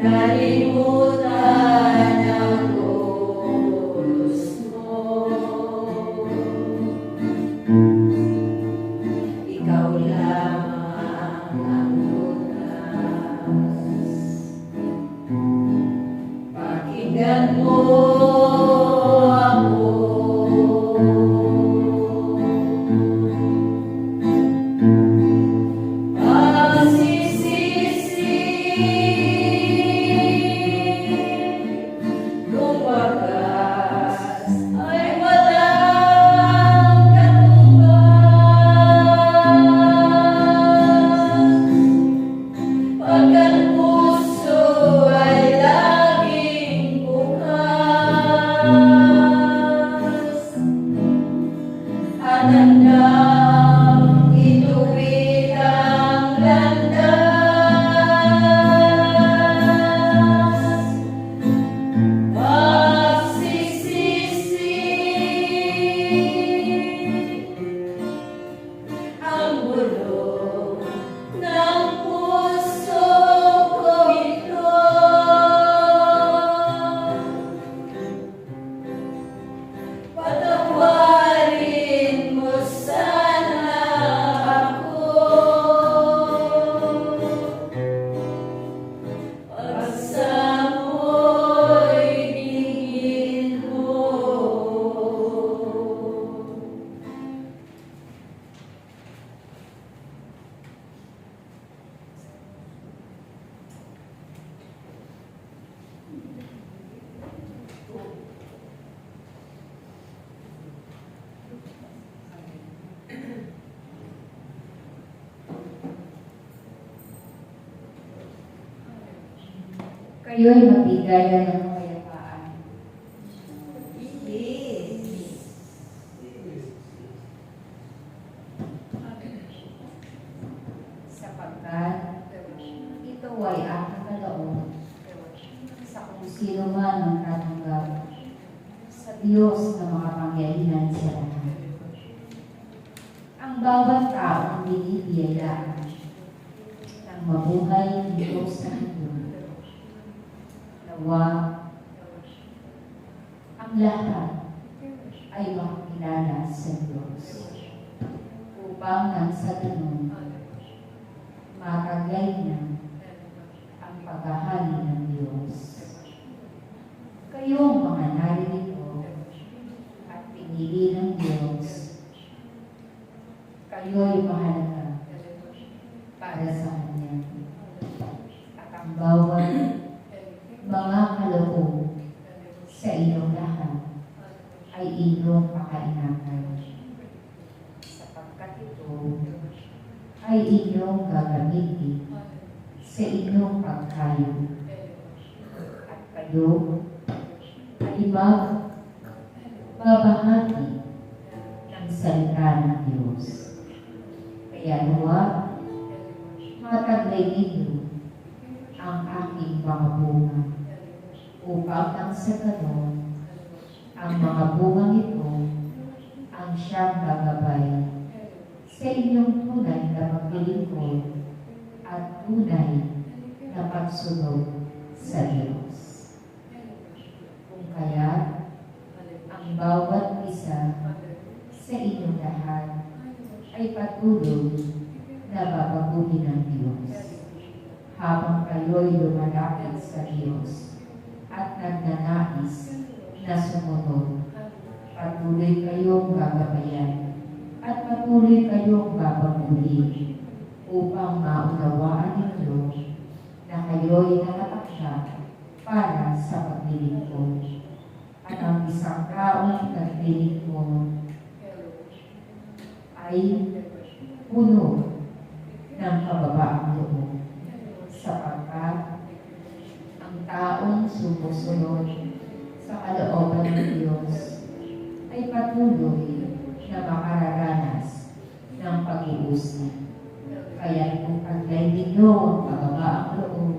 nalimutan ang utos mo. Ikaw lamang ang lunas. Pakinggan mo ako. Pagsisisi kung wagas ay walang katumbas. Pagkat puso ay laging bukas at handang ituwid ang landas. Pagsisisi ang bulong ng puso ko ito. Patawarin mo sana ako. Pagsa mo'y dinggin mo. Kayo'y magbigayan ng kapayapaan. Sapagkat ito ay aking kaloob sa kung sino man ang tatanggap sa Diyos na makapangyarihan sa lahat. Ang bawat taong binibiyayaan ng mabuhay dito sa mundo. Nawa ang lahat ay makakilala sa Diyos upang nang sa ganun mataglay na ang paghahari ng Diyos. Kayong mga naririto at pinili ng Diyos, kayo'y mahalaga para sa Kanya. At ang bawat mga kaloob sa inyong lahat ay inyong pakaingatan. Sapagkat ito ay inyong gagamitin sa inyong pagkayo. At kayo ay magbabahagi ng salita ng Diyos. Kaya nawa, mataglay ninyo ang aking mga bunga upang nang sa ganon, ang mga bungang ito ang siyang gagabay sa inyong tunay na paglilingkod at tunay na pagsunod sa Diyos. Kung kaya, ang bawat isa sa inyong lahat ay patuloy na babaguhin ng Diyos habang kayo'y lumalapit sa Diyos at nagnanais na sumunod. Patuloy kayong gagabayan at patuloy kayong babaguhin upang maunawaan ninyo na kayo'y nakatakda para sa paglilingkod. At ang isang taong naglilingkod ay puno ng kababaang loob, sapagkat ang taong sumusunod sa kalooban ng Diyos ay patuloy na makararanas ng pag-uusap. Kaya kung taglay ninyo ang kababaang loob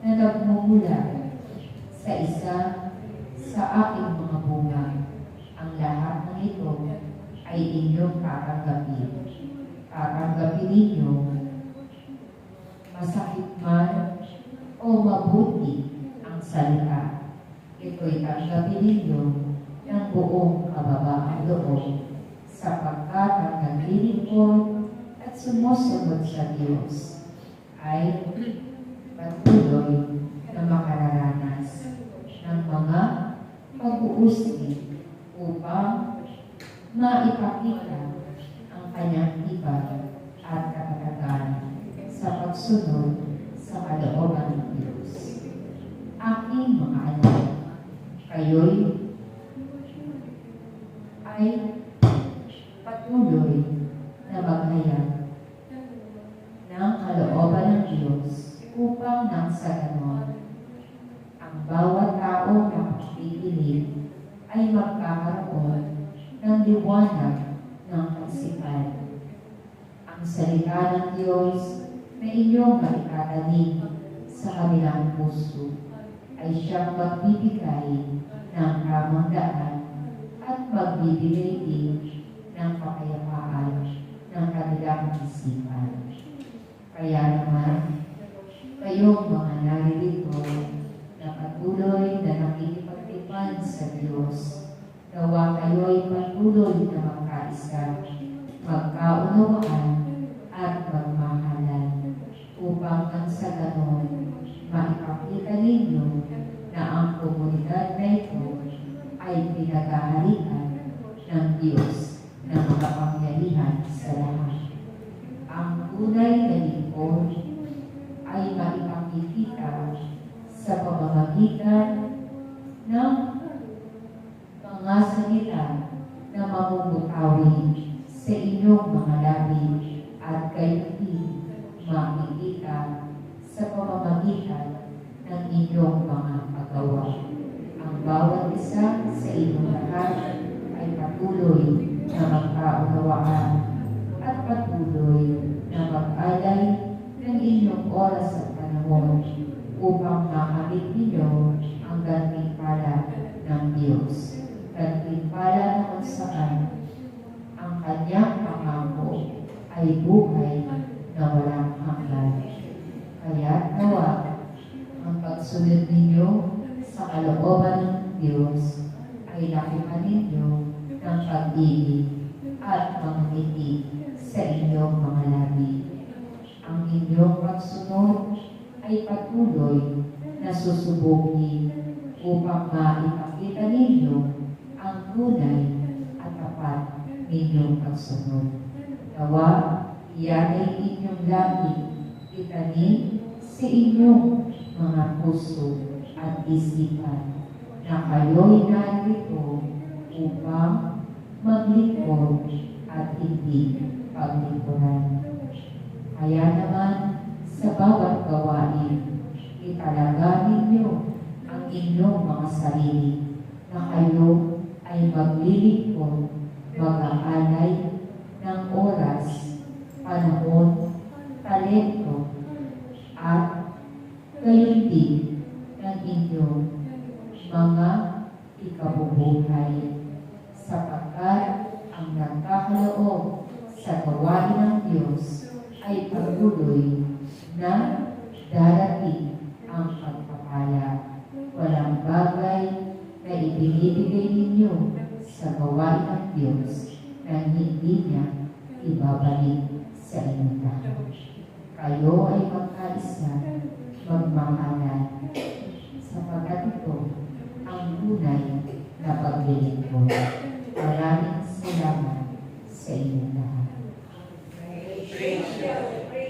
na nagmumula sa isa sa aking mga bunga, ang lahat ng ito ay inyong tatanggapin. Tatanggapin ninyo masakit man o mabuti mabuti ang salita. Ito'y tanggapin ninyo ng buong kababaang loob, sapagkat ang naglilingkod at sumusunod sa Diyos ay patuloy na makararanas ng mga pag-uusig upang maipakita ang kanyang tibay at katatagan sa pagsunod sa kalooban ng Diyos. Aking mga anak, kayo'y ay patuloy na maghayag ng kalooban ng Diyos upang nang sa ganon, ang bawat tao na magpipili ay magkakaroon ng liwanag ng kaisipan. Ang salita ng Diyos na inyong maitatanim sa kanilang puso ay siyang magbibigay ng tamang daan at magbibigay din ng kapayapaan ng kanilang isipan. Kaya naman, kayong mga naririto na patuloy na nakikipagtipan sa Diyos, nawa kayo'y patuloy na magkaisa, magkaunawaan at magmahalan, upang nang sa ganon, maipakita ninyo na ang komunidad na ito ay pinagaharian ng Diyos na makapangyarihan sa lahat. Ang tunay na lingkod ay maipakikita sa pamamagitan ng mga salita na mamumutawi sa inyong mga labi at kayo din makikita sa pamamagitan ng inyong mga paggawa. Ang bawat isa sa inyong lahat ay patuloy na magkaunawaan at patuloy na mag-alay ng inyong oras at panahon upang makamit ninyo ang gantimpala ng Diyos. Gantimpala na kung saan ang kanyang pangako ay buhay na walang hanggan. Kaya nawa ang pagsunod ninyo sa kalooban ng Diyos ay lakihan ninyo ng pag-ibig at mga ngiti sa inyong mga labi. Ang inyong pagsunod ay patuloy na susubugin upang maipakita ninyo ang tunay at tapat ninyong pagsunod. Nawa, iyan ay inyong labi itanim sa inyong mga puso at isipan na kayo'y narito upang maglingkod at hindi paglingkuran. Kaya naman, sa bawat gawain, italaga ninyo ang inyong mga sarili na kayo ay maglilingkod, mag-aalay ng oras, panahon, talento, at gayon din ng inyong mga ikabubuhay, sapagkat ang nagkakaloob sa gawain ng Diyos ay patuloy na darating ang pagpapala. Walang bagay na ibinibigay ninyo sa gawain ng Diyos na hindi niya ibabalik sa inyong lahat. Kayo ay magkaisa, magmahalan, sapagkat ito ang tunay na paglilingkod.